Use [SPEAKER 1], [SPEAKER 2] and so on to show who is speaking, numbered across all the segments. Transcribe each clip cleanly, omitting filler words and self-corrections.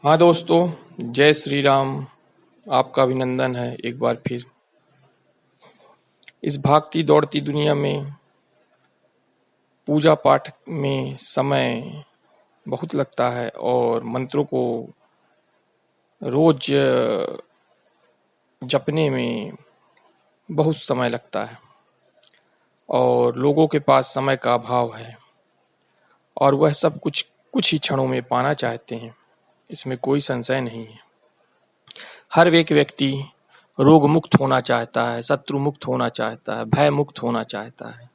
[SPEAKER 1] हाँ दोस्तों, जय श्री राम। आपका अभिनंदन है एक बार फिर। इस भागती दौड़ती दुनिया में पूजा पाठ में समय बहुत लगता है और मंत्रों को रोज जपने में बहुत समय लगता है और लोगों के पास समय का अभाव है और वह सब कुछ ही क्षणों में पाना चाहते हैं। इसमें कोई संशय नहीं है। हर एक व्यक्ति रोग मुक्त होना चाहता है, शत्रु मुक्त होना चाहता है, भय मुक्त होना चाहता है।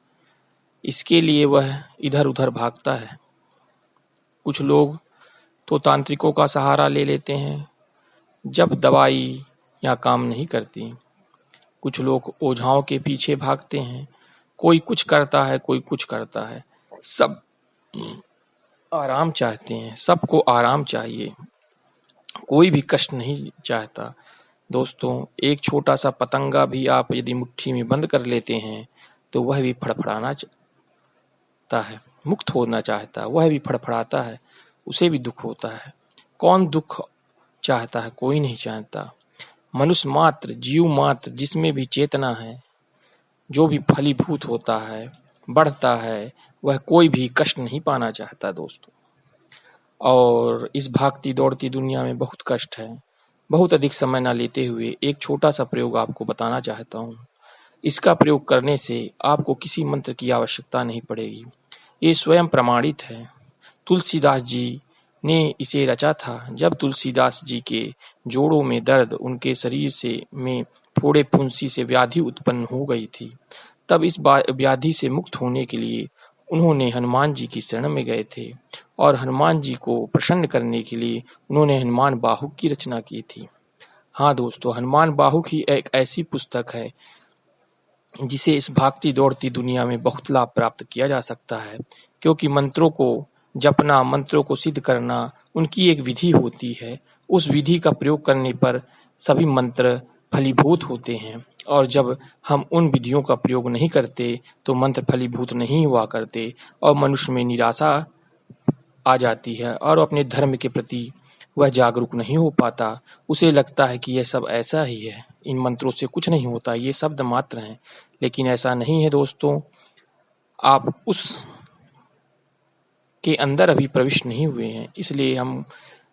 [SPEAKER 1] इसके लिए वह इधर उधर भागता है। कुछ लोग तो तांत्रिकों का सहारा ले लेते हैं जब दवाई या काम नहीं करती। कुछ लोग ओझाओं के पीछे भागते हैं। कोई कुछ करता है, कोई कुछ करता है। सब आराम चाहते हैं, सबको आराम चाहिए, कोई भी कष्ट नहीं चाहता। दोस्तों, एक छोटा सा पतंगा भी आप यदि मुट्ठी में बंद कर लेते हैं तो वह भी फड़फड़ाना चाहता है, मुक्त होना चाहता है। वह भी फड़फड़ाता है, उसे भी दुख होता है। कौन दुख चाहता है? कोई नहीं चाहता। मनुष्य मात्र, जीव मात्र जिसमें भी चेतना है, जो भी फलीभूत होता है, बढ़ता है, वह कोई भी कष्ट नहीं पाना चाहता दोस्तों। और इस भागती दौड़ती दुनिया में बहुत कष्ट है। बहुत अधिक समय न लेते हुए एक छोटा सा प्रयोग आपको बताना चाहता हूँ। इसका प्रयोग करने से आपको किसी मंत्र की आवश्यकता नहीं पड़ेगी। ये स्वयं प्रमाणित है। तुलसीदास जी ने इसे रचा था। जब तुलसीदास जी के जोड़ों में दर्द, उनके शरीर से में फोड़े फुंसी से व्याधि उत्पन्न हो गई थी, तब इस व्याधि से मुक्त होने के लिए उन्होंने हनुमान जी की शरण में गए थे और हनुमान जी को प्रसन्न करने के लिए उन्होंने हनुमान बाहुक की रचना की थी। हाँ दोस्तों, हनुमान बाहुक ही एक ऐसी पुस्तक है जिसे इस भागती दौड़ती दुनिया में बहुत लाभ प्राप्त किया जा सकता है, क्योंकि मंत्रों को जपना, मंत्रों को सिद्ध करना उनकी एक विधि होती है। उस विधि का प्रयोग करने पर सभी मंत्र फलीभूत होते हैं और जब हम उन विधियों का प्रयोग नहीं करते तो मंत्र फलीभूत नहीं हुआ करते और मनुष्य में निराशा आ जाती है और अपने धर्म के प्रति वह जागरूक नहीं हो पाता। उसे लगता है कि यह सब ऐसा ही है, इन मंत्रों से कुछ नहीं होता, ये शब्द मात्र हैं। लेकिन ऐसा नहीं है दोस्तों। आप उस के अंदर अभी प्रविष्ट नहीं हुए हैं, इसलिए हम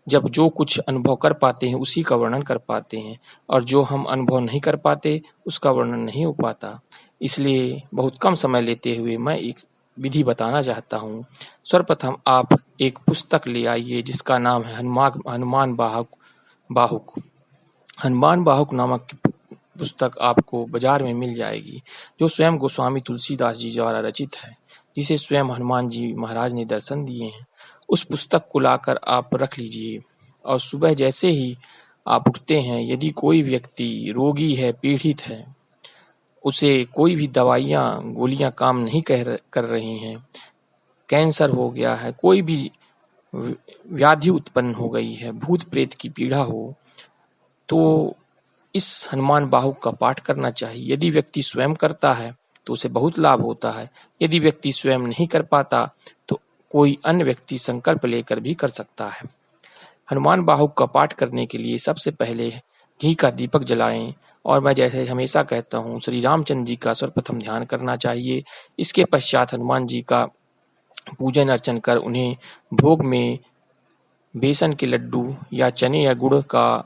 [SPEAKER 1] जब जो कुछ अनुभव कर पाते हैं उसी का वर्णन कर पाते हैं और जो हम अनुभव नहीं कर पाते उसका वर्णन नहीं हो पाता। इसलिए बहुत कम समय लेते हुए मैं एक विधि बताना चाहता हूँ। सर्वप्रथम आप एक पुस्तक ले आइए जिसका नाम है हनुमान बाहुक। हनुमान बाहुक नामक पुस्तक आपको बाजार में मिल जाएगी, जो स्वयं गोस्वामी तुलसीदास जी द्वारा रचित है, जिसे स्वयं हनुमान जी महाराज ने दर्शन दिए हैं। उस पुस्तक को लाकर आप रख लीजिए और सुबह जैसे ही आप उठते हैं, यदि कोई व्यक्ति रोगी है, पीड़ित है, उसे कोई भी दवाइयाँ गोलियाँ काम नहीं कर रही हैं, कैंसर हो गया है, कोई भी व्याधि उत्पन्न हो गई है, भूत प्रेत की पीड़ा हो, तो इस हनुमान बाहुक का पाठ करना चाहिए। यदि व्यक्ति स्वयं करता है तो उसे बहुत लाभ होता है। यदि व्यक्ति स्वयं नहीं कर पाता तो कोई अन्य व्यक्ति संकल्प लेकर भी कर सकता है। हनुमान बाहुक का पाठ करने के लिए सबसे पहले घी का दीपक जलाएं और मैं जैसे हमेशा कहता हूँ, श्री रामचंद्र जी का सर्वप्रथम ध्यान करना चाहिए। इसके पश्चात हनुमान जी का पूजन अर्चन कर उन्हें भोग में बेसन के लड्डू या चने या गुड़ का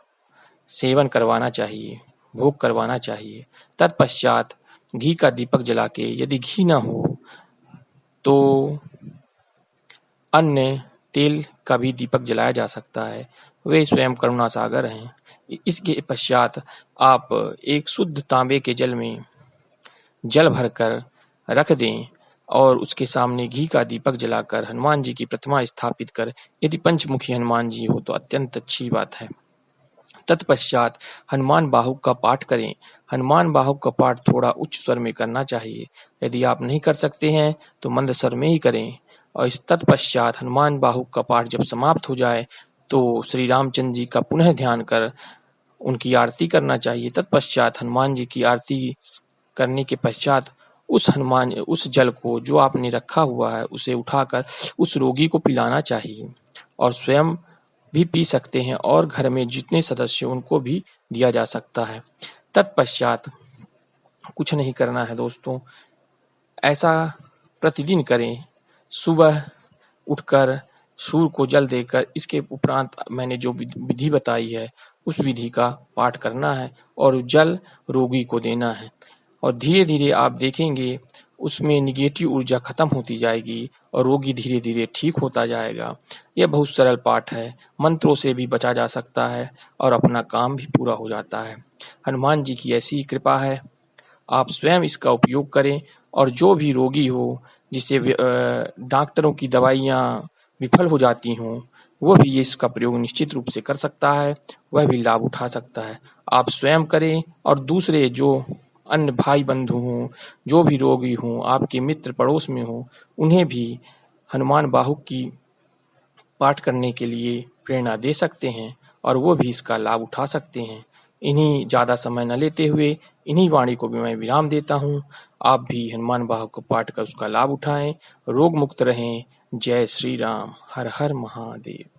[SPEAKER 1] सेवन करवाना चाहिए, भोग करवाना चाहिए। तत्पश्चात घी का दीपक जला के, यदि घी न हो तो अन्य तेल का भी दीपक जलाया जा सकता है। वे स्वयं करुणा सागर हैं। इसके पश्चात आप एक शुद्ध तांबे के जल में जल भरकर रख दें और उसके सामने घी का दीपक जलाकर हनुमान जी की प्रतिमा स्थापित कर, यदि पंचमुखी हनुमान जी हो तो अत्यंत अच्छी बात है। तत्पश्चात हनुमान बाहुक का पाठ करें। हनुमान बाहुक का पाठ थोड़ा उच्च स्वर में करना चाहिए। यदि आप नहीं कर सकते हैं तो मंद स्वर में ही करें और इस तत्पश्चात हनुमान बाहुक का पाठ जब समाप्त हो जाए तो श्री रामचंद्र जी का पुनः ध्यान कर उनकी आरती करना चाहिए। तत्पश्चात हनुमान जी की आरती करने के पश्चात उस जल को जो आपने रखा हुआ है उसे उठाकर उस रोगी को पिलाना चाहिए और स्वयं भी पी सकते हैं और घर में जितने सदस्य उनको भी दिया जा सकता है। तत्पश्चात कुछ नहीं करना है दोस्तों, ऐसा प्रतिदिन करें। सुबह उठकर सूर्य को जल देकर इसके उपरांत मैंने जो विधि बताई है उस विधि का पाठ करना है और जल रोगी को देना है और धीरे धीरे आप देखेंगे उसमें निगेटिव ऊर्जा खत्म होती जाएगी और रोगी धीरे धीरे ठीक होता जाएगा। यह बहुत सरल पाठ है, मंत्रों से भी बचा जा सकता है और अपना काम भी पूरा हो जाता है। हनुमान जी की ऐसी कृपा है, आप स्वयं इसका उपयोग करें और जो भी रोगी हो जिससे डॉक्टरों की दवाइयाँ विफल हो जाती हों, वो भी इसका प्रयोग निश्चित रूप से कर सकता है, वह भी लाभ उठा सकता है। आप स्वयं करें और दूसरे जो अन्य भाई बंधु हों, जो भी रोगी हों, आपके मित्र पड़ोस में हों, उन्हें भी हनुमान बाहुक की पाठ करने के लिए प्रेरणा दे सकते हैं और वो भी इसका लाभ उठा सकते हैं। इन्हीं ज़्यादा समय न लेते हुए इन्हीं वाणी को भी मैं विराम देता हूँ। आप भी हनुमान बाहुक को पाठ कर उसका लाभ उठाएं, रोग मुक्त रहें। जय श्री राम। हर हर महादेव।